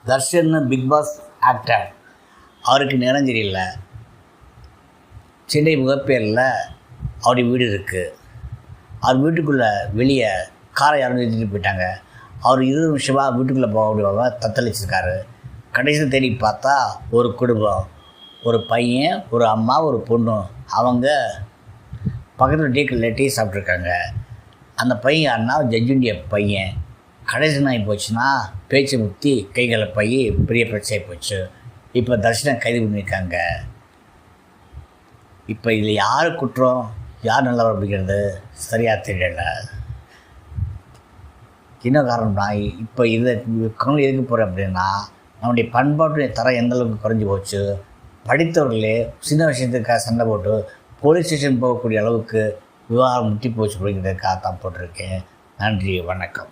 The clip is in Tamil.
தர்ஷன் பிக் பாஸ் ஆக்டர், அவருக்கு நேரம் தெரியல. சென்னை முகப்பேரில் அவருடைய வீடு இருக்குது. அவர் வீட்டுக்குள்ளே வெளியே காரை யாரும் நிறுத்திட்டு போயிட்டாங்க. அவர் 20 நிமிஷமாக வீட்டுக்குள்ளே போக முடியாம தத்தளிச்சிருக்காரு. கடைசி தேடி பார்த்தா ஒரு குடும்பம், ஒரு பையன், ஒரு அம்மா, ஒரு பொண்ணு, அவங்க பக்கத்தில் டீ சாப்பிட்ருக்காங்க. அந்த பையன் யாருன்னா ஜட்ஜுடைய பையன். கடைசி நாய் போச்சுன்னா பேச்சு முத்தி கைகளை போய் பெரிய பிரச்சனை போச்சு. இப்போ தர்ஷனை கைது பண்ணியிருக்காங்க. இப்போ இதில் யார் குற்றம், யார் நல்லவர் அப்படிங்கிறது சரியாக தெரியல. என்ன காரணம்னா, இப்போ இதை கவனம் எதுக்கு போகிறேன் அப்படின்னா, நம்முடைய பண்பாட்டுடைய தரம் எந்தளவுக்கு குறைஞ்சி போச்சு. படித்தவர்களே சின்ன விஷயத்துக்காக சண்டை போட்டு போலீஸ் ஸ்டேஷன் போகக்கூடிய அளவுக்கு விவகாரம் முற்றி போச்சு அப்படிங்கிறதுக்காக தான் போட்டிருக்கேன். நன்றி, வணக்கம்.